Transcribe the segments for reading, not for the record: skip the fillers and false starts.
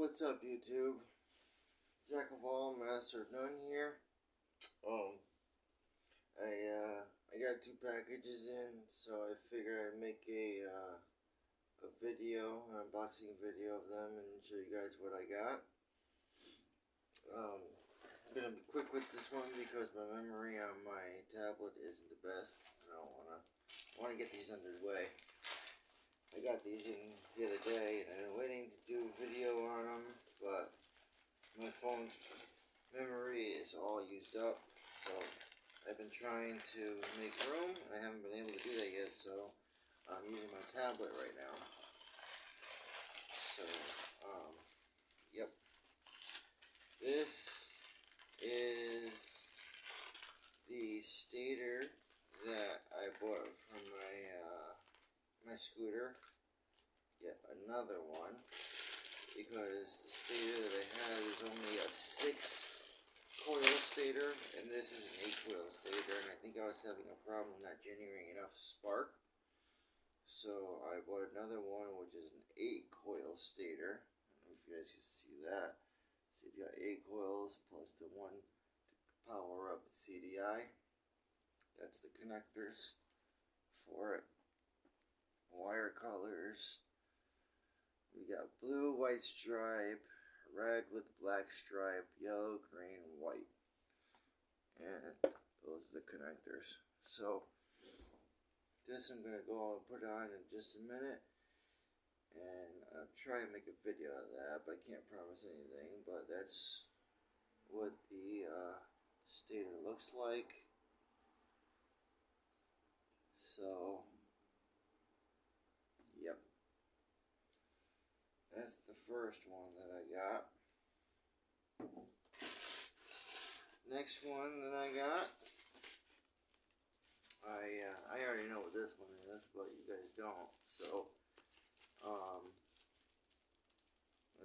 What's up, YouTube? Jack of all, master of none here. I got 2 packages in, so I figured I'd make a video, an unboxing video of them, and show you guys what I got. I'm gonna be quick with this one because my memory on my tablet isn't the best. I wanna get these underway. I got these in the other day, and I've been waiting to do a video on them, but my phone's memory is all used up, so I've been trying to make room. I haven't been able to do that yet, so I'm using my tablet right now. So, yep. This is the stator that I bought from my scooter. Yet another one, because the stator that I had is only a 6-coil stator, and this is an 8-coil stator, and I think I was having a problem not generating enough spark. So I bought another one, which is an 8-coil stator. I don't know if you guys can see that. See, it's got 8 coils plus the one to power up the CDI. That's the connectors for it. Wire colors. We got blue, white stripe, red with black stripe, yellow, green, white. And those are the connectors. So this I'm going to go and put on in just a minute. And I'll try and make a video of that, but I can't promise anything. But that's what the stator looks like. So yep. That's the first one that I got. Next one that I got, I already know what this one is, but you guys don't. So, I'll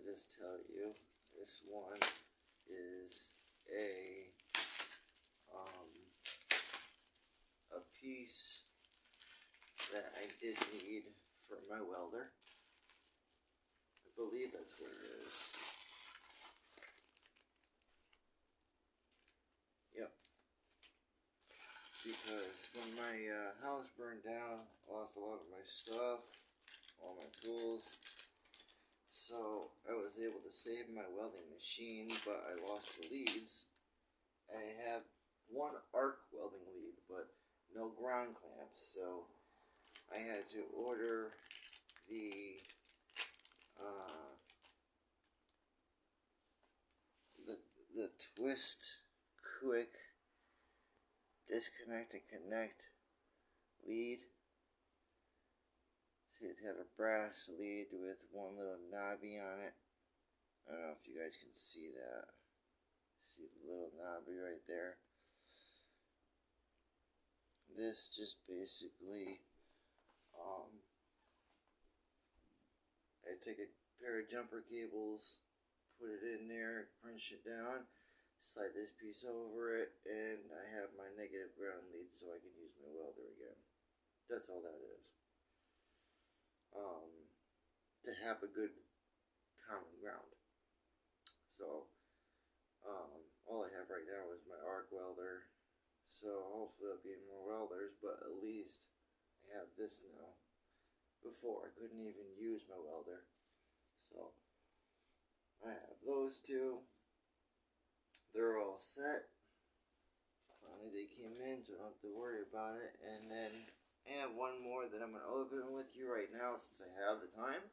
just tell you, this one is a piece that I did need for my welder. I believe that's what it is. Yep. Because when my house burned down, I lost a lot of my stuff, all my tools. So I was able to save my welding machine, but I lost the leads. I have one arc welding lead, but no ground clamps. So I had to order the twist quick disconnect and connect lead. See, it's got a brass lead with one little knobby on it. I don't know if you guys can see that. See the little knobby right there. This just basically I take a pair of jumper cables, put it in there, crunch it down, slide this piece over it, and I have my negative ground lead so I can use my welder again. That's all that is. To have a good common ground. So, all I have right now is my arc welder. So hopefully there'll be more welders, but at least I have this now. Before I couldn't even use my welder. So I have those 2. They're all set. Finally they came in, so I don't have to worry about it. And then I have one more that I'm going to open with you right now since I have the time.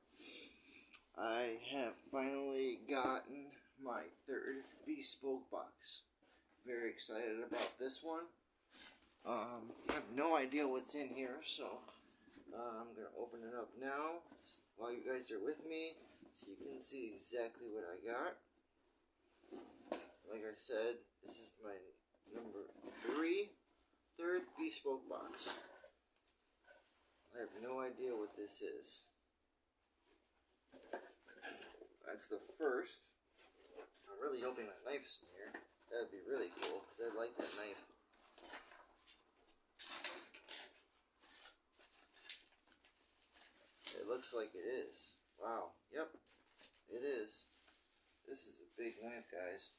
I have finally gotten my 3rd bespoke box. Very excited about this one. I have no idea what's in here, so I'm going to open it up now while you guys are with me so you can see exactly what I got. Like I said, this is my number 3rd bespoke box. I have no idea what this is. That's the first. I'm really hoping that knife's in here. That would be really cool because I like that knife. It looks like it is. Wow. Yep. It is. This is a big knife, guys.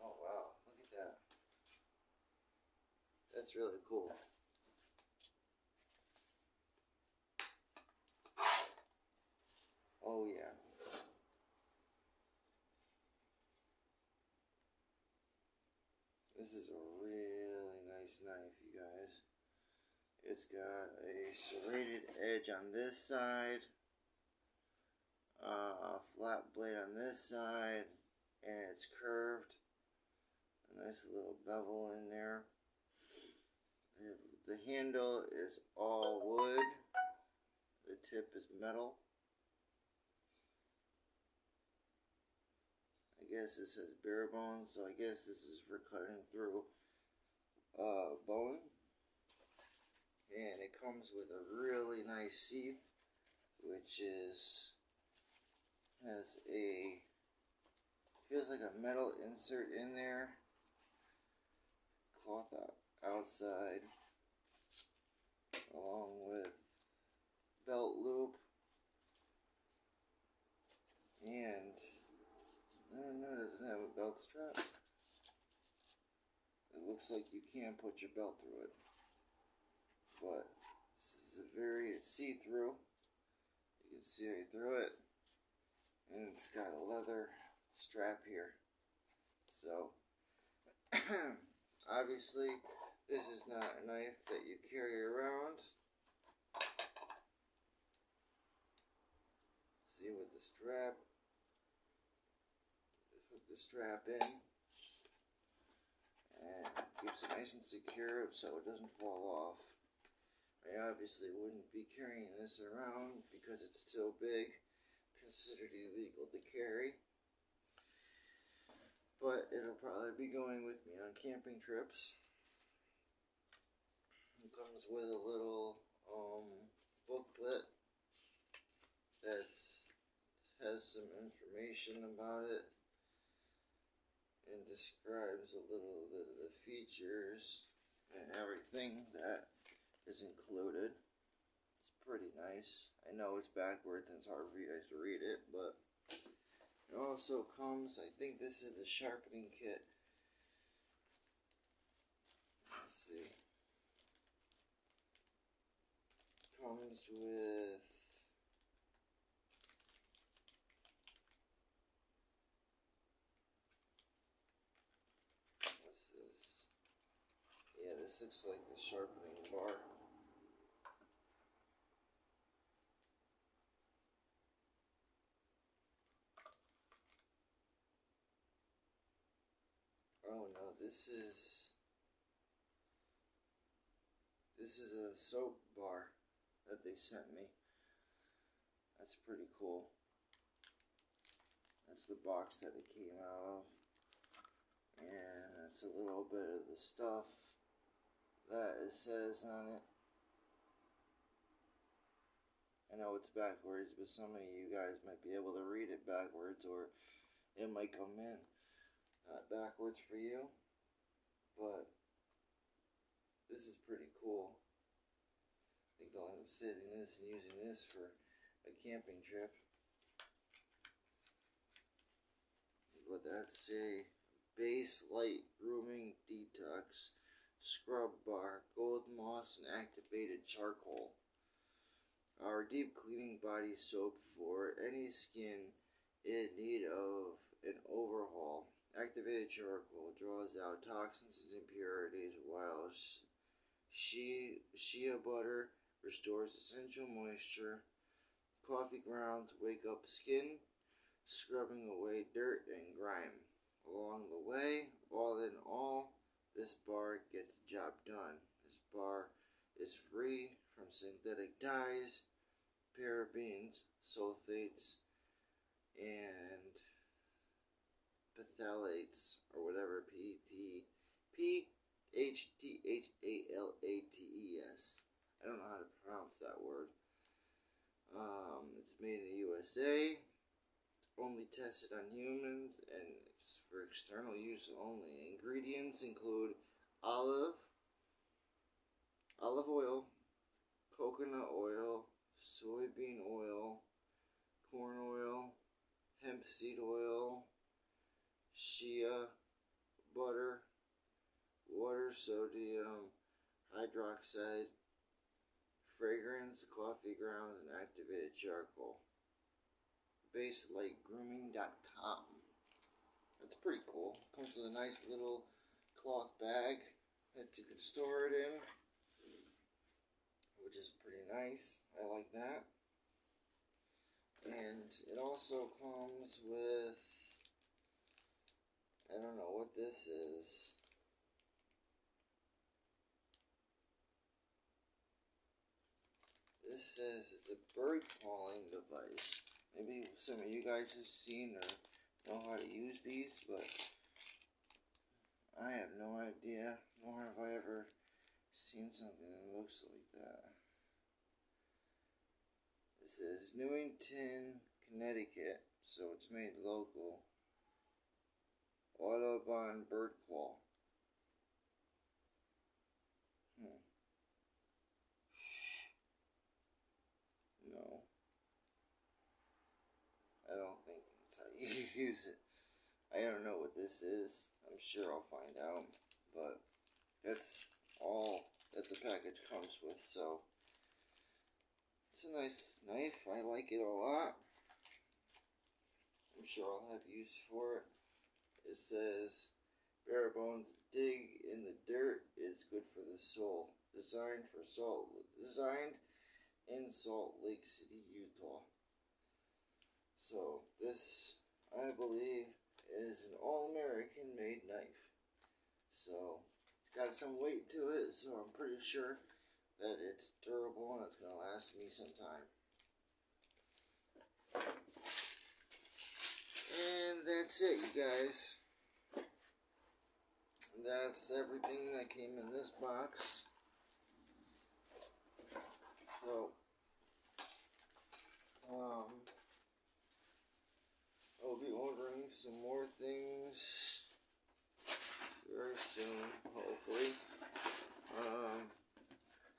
Oh wow, look at that. That's really cool. Oh yeah. This is a really nice knife, you guys. It's got a serrated edge on this side, flat blade on this side, and it's curved. A nice little bevel in there. The handle is all wood. The tip is metal. I guess this says bare bone, so I guess this is for cutting through bone. And it comes with a really nice sheath, which has a, feels like a metal insert in there, cloth outside, along with belt loop, and I don't know, it doesn't have a belt strap. It looks like you can put your belt through it, but this is a very see-through. You can see right through it, and it's got a leather strap here. So obviously this is not a knife that you carry around. See, with the strap, put the strap in and keeps it nice and secure so it doesn't fall off. I obviously wouldn't be carrying this around because it's so big, considered illegal to carry. But it'll probably be going with me on camping trips. It comes with a little booklet that has some information about it and describes a little bit of the features and everything that is included. It's pretty nice. I know it's backwards and it's hard for you guys to read it, but it also comes, I think this is the sharpening kit. Let's see. Comes with what's this? Yeah, this looks like the sharpening bar. Oh no, this is a soap bar that they sent me. That's pretty cool. That's the box that it came out of. And that's a little bit of the stuff that it says on it. I know it's backwards, but some of you guys might be able to read it backwards, or it might come in not backwards for you. But this is pretty cool. I think I'll end up saving this and using this for a camping trip. But that's a base light grooming detox scrub bar, gold moss and activated charcoal. Our deep cleaning body soap for any skin in need of an overhaul. Activated charcoal draws out toxins and impurities, while shea butter restores essential moisture. Coffee grounds wake up skin, scrubbing away dirt and grime. Along the way, all in all, this bar gets the job done. This bar is free from synthetic dyes, parabens, sulfates, and phthalates, or whatever, PHTHALATES. I don't know how to pronounce that word. It's made in the USA. It's only tested on humans, and it's for external use only. Ingredients include olive oil, coconut oil, soybean oil, corn oil, hemp seed oil, shea butter, water, sodium hydroxide, fragrance, coffee grounds, and activated charcoal. BaseLightGrooming.com. That's pretty cool. Comes with a nice little cloth bag that you can store it in, which is pretty nice. I like that. And it also comes with, I don't know what this is. This says it's a bird calling device. Maybe some of you guys have seen or know how to use these, but I have no idea, nor have I ever seen something that looks like that. It says Newington, Connecticut, so it's made local. Audubon bird call. No, I don't think that's how you use it. I don't know what this is. I'm sure I'll find out, but that's all that the package comes with, so it's a nice knife. I like it a lot. I'm sure I'll have use for it. It says, bare bones dig in the dirt is good for the soul. Designed in Salt Lake City, Utah. So this, I believe, is an all-American made knife. So it's got some weight to it, so I'm pretty sure that it's durable and it's going to last me some time. And that's it, you guys. That's everything that came in this box. So, I'll be ordering some more things very soon, hopefully.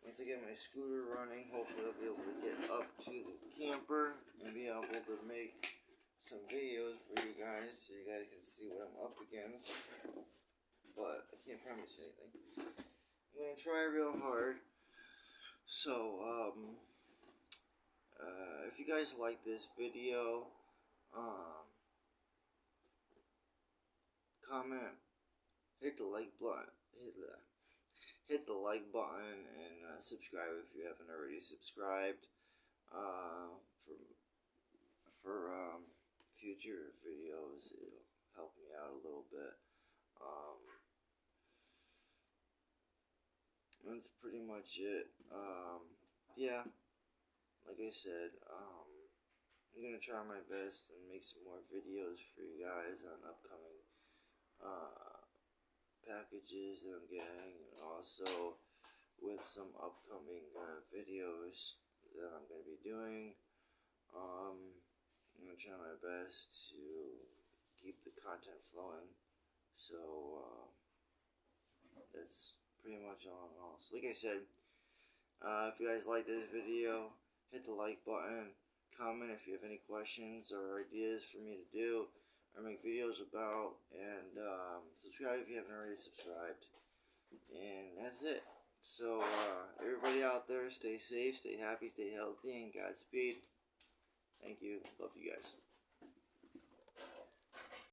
Once I get my scooter running, hopefully I'll be able to get up to the camper and be able to make some videos for you guys so you guys can see what I'm up against. But I can't promise anything. I'm going to try real hard. So, if you guys like this video, comment, hit the like button, hit the like button, and subscribe if you haven't already subscribed. For future videos, it'll help me out a little bit. That's pretty much it. Yeah, like I said, I'm gonna try my best and make some more videos for you guys on upcoming packages that I'm getting, and also with some upcoming videos that I'm gonna be doing. I'm gonna try my best to keep the content flowing. So that's pretty much all in all. So like I said, if you guys like this video, hit the like button, comment if you have any questions or ideas for me to do or make videos about, and subscribe if you haven't already subscribed. And that's it. So everybody out there, stay safe, stay happy, stay healthy, and Godspeed. Thank you. Love you guys.